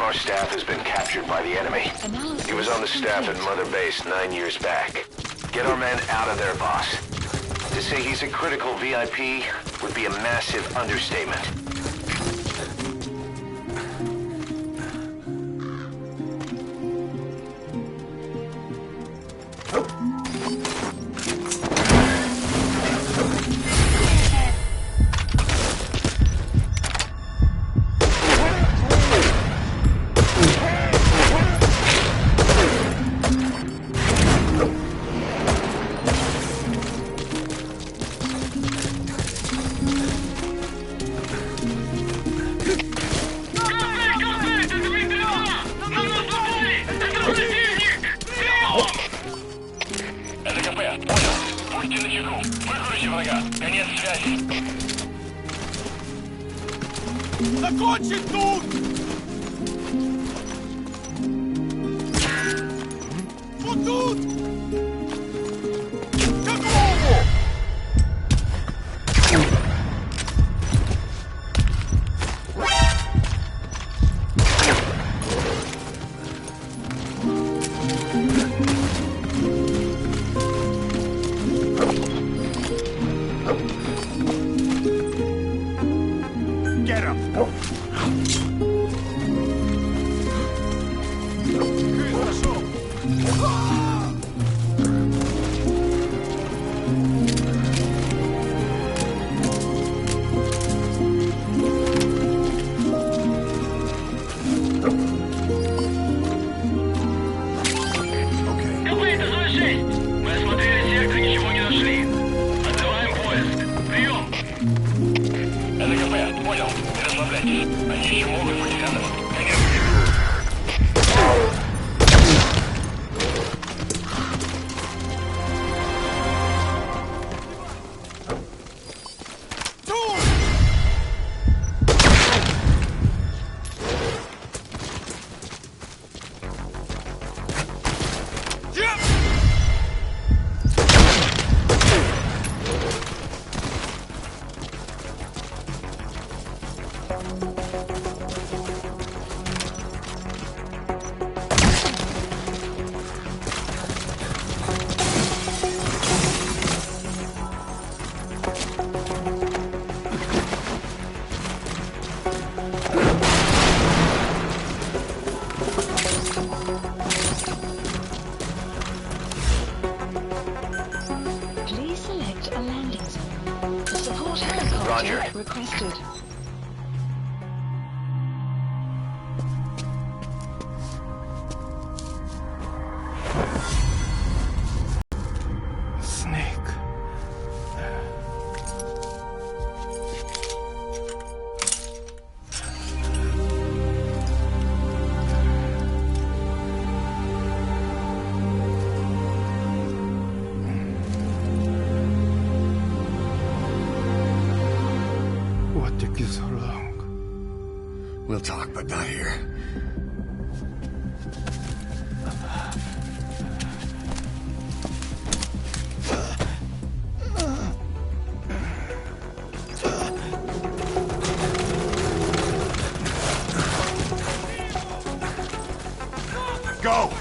our staff has been captured by the enemy. He was on the staff at Mother Base 9 years back. Get our man out of there, boss. To say he's a critical VIP would be a massive understatement. Закончить тут! Вот тут! Готово! Get him! Requested. Snake. What took you so long? We'll talk, but not here. Go!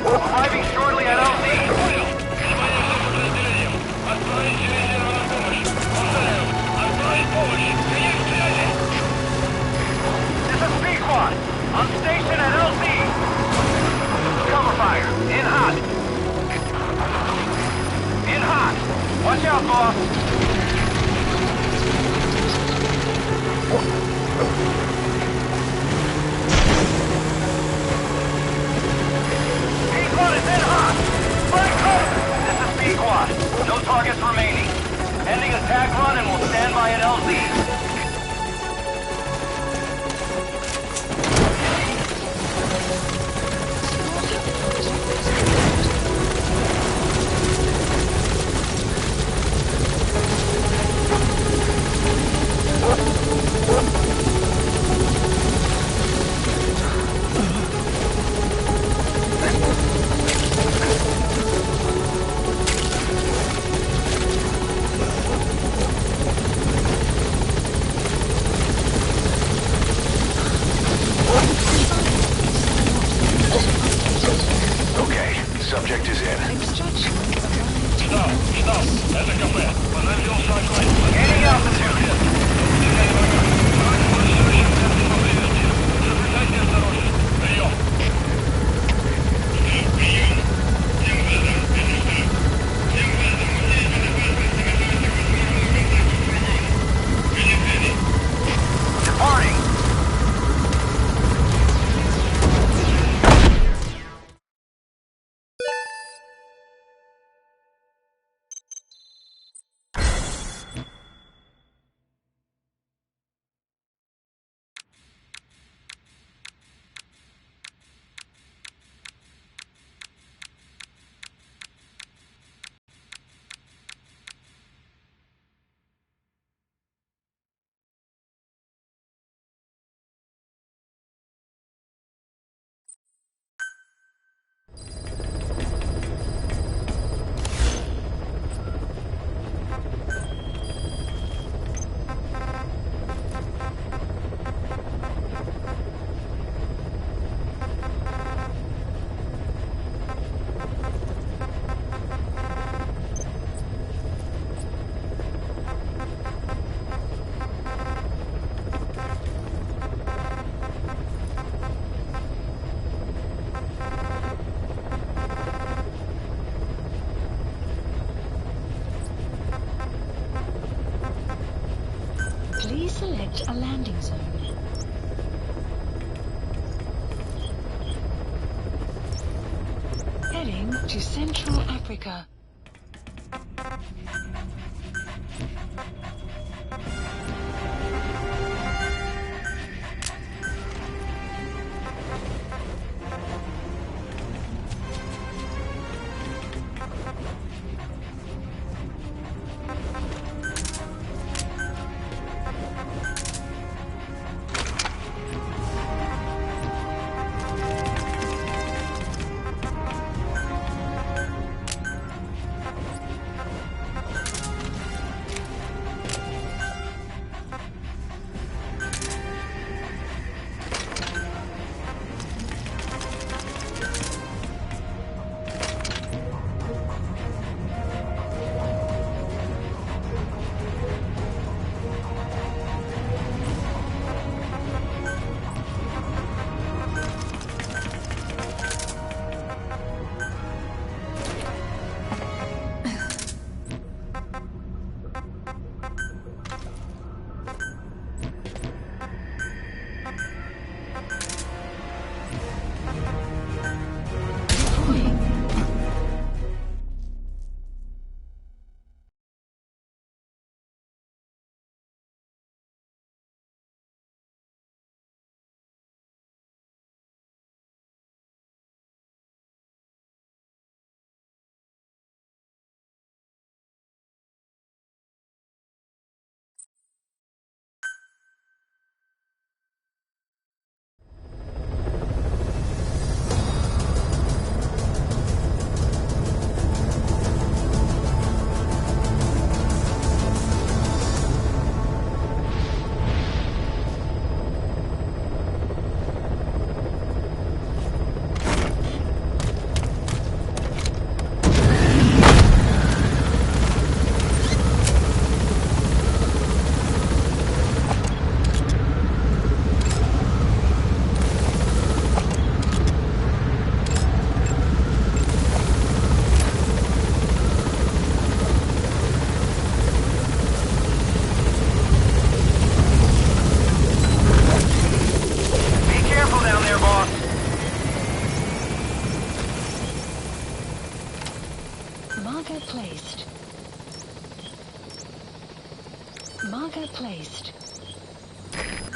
Arriving shortly at LZ. out, boss! P-Quad is in hot! Flank cover! This is P-Quad. No targets remaining. Ending attack run and we'll stand by at LZ. Subject is in. Extraction. Gaining altitude. Departing. Please select a landing zone. Heading to Central Africa. Marker placed. Marker placed.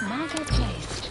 Marker placed.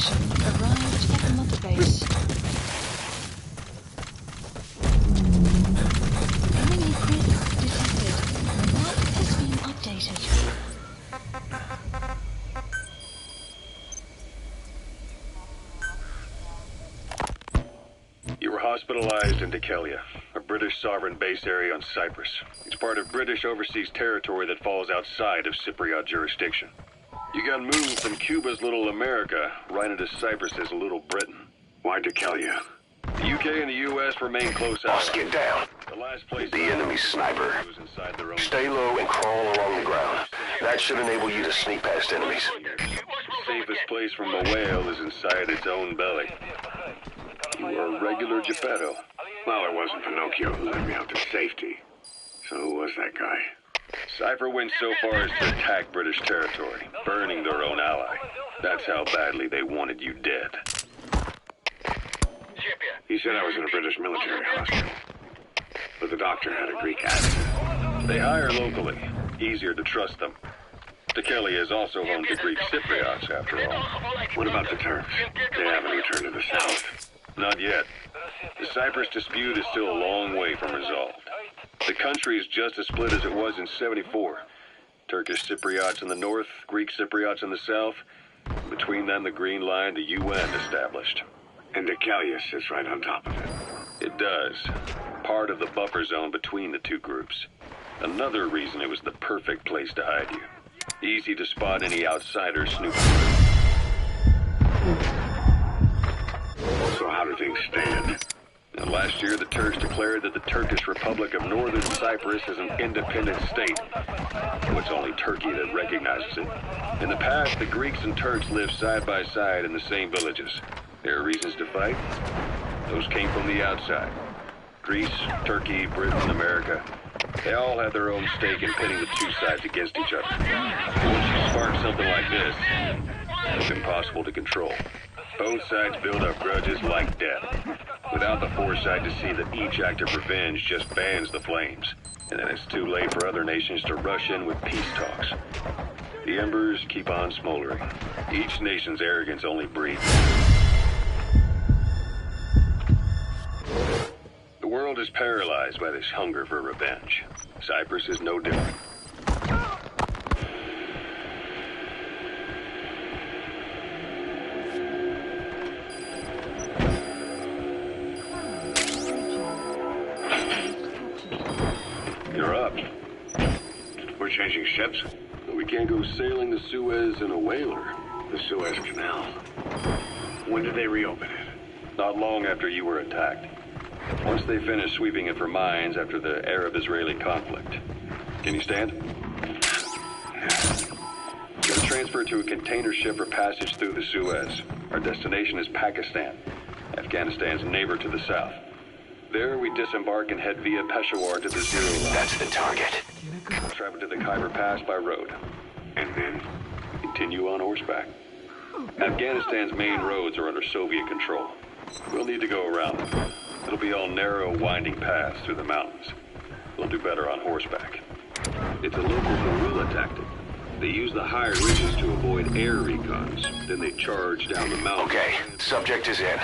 Arrived at the mother base. Enemy presence detected. Map has been updated. You were hospitalized in Dikelia, a British sovereign base area on Cyprus. It's part of British overseas territory that falls outside of Cypriot jurisdiction. You got moved from Cuba's Little America right into Cyprus's Little Britain. Why Dikelia? The UK and the US remain close Boss, allies. get down. The last place The enemy's sniper. was inside their own. Stay low and crawl along the ground. That should enable you to sneak past enemies. The safest place from a whale is inside its own belly. You are a regular Geppetto. Well, it wasn't Pinocchio who led me out to safety. So who was that guy? Cypher went so far as to attack British territory, burning their own ally. That's how badly they wanted you dead. He said I was in a British military hospital. But the doctor had a Greek accent. They hire locally. Easier to trust them. Dikelia is also home to Greek Cypriots, after all. What about the Turks? They haven't returned to the south. Not yet. The Cyprus dispute is still a long way from resolved. The country is just as split as it was in '74. Turkish Cypriots in the north, Greek Cypriots in the south. Between them, the Green Line, the UN established. And Dikelia sits right on top of it. It does. Part of the buffer zone between the two groups. Another reason it was the perfect place to hide you. Easy to spot any outsider snooping. So how do things stand? And last year, the Turks declared that the Turkish Republic of Northern Cyprus is an independent state. So it's only Turkey that recognizes it. In the past, the Greeks and Turks lived side by side in the same villages. There are reasons to fight. Those came from the outside. Greece, Turkey, Britain, America. They all had their own stake in pitting the two sides against each other. Once you spark something like this, it's impossible to control. Both sides build up grudges like death, without the foresight to see that each act of revenge just fans the flames. And then it's too late for other nations to rush in with peace talks. The embers keep on smoldering. Each nation's arrogance only breeds. The world is paralyzed by this hunger for revenge. Cyprus is no different. You're up. We're changing ships? We can't go sailing the Suez in a whaler. The Suez Canal. When did they reopen it? Not long after you were attacked. Once they finished sweeping it for mines after the Arab-Israeli conflict. Can you stand? You're transferred to a container ship for passage through the Suez. Our destination is Pakistan, Afghanistan's neighbor to the south. There we disembark and head via Peshawar to the Zero Line. That's the target. Travel to the Khyber Pass by road. And then? Continue on horseback. Afghanistan's main roads are under Soviet control. We'll need to go around them. It'll be all narrow, winding paths through the mountains. We'll do better on horseback. It's a local guerrilla tactic. They use the higher ridges to avoid air recons. Then they charge down the mountain. Okay, subject is in.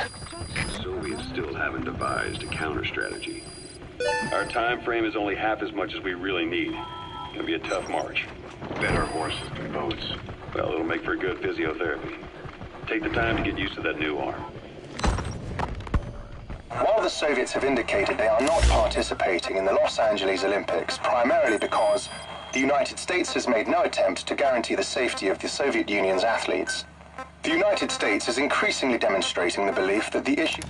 The Soviets still haven't devised a counter strategy. Our time frame is only half as much as we really need. Gonna be a tough march. better horses than boats. Well, it'll make for good physiotherapy. Take the time to get used to that new arm. While the Soviets have indicated they are not participating in the Los Angeles Olympics, primarily because the United States has made no attempt to guarantee the safety of the Soviet Union's athletes, the United States is increasingly demonstrating the belief that the issue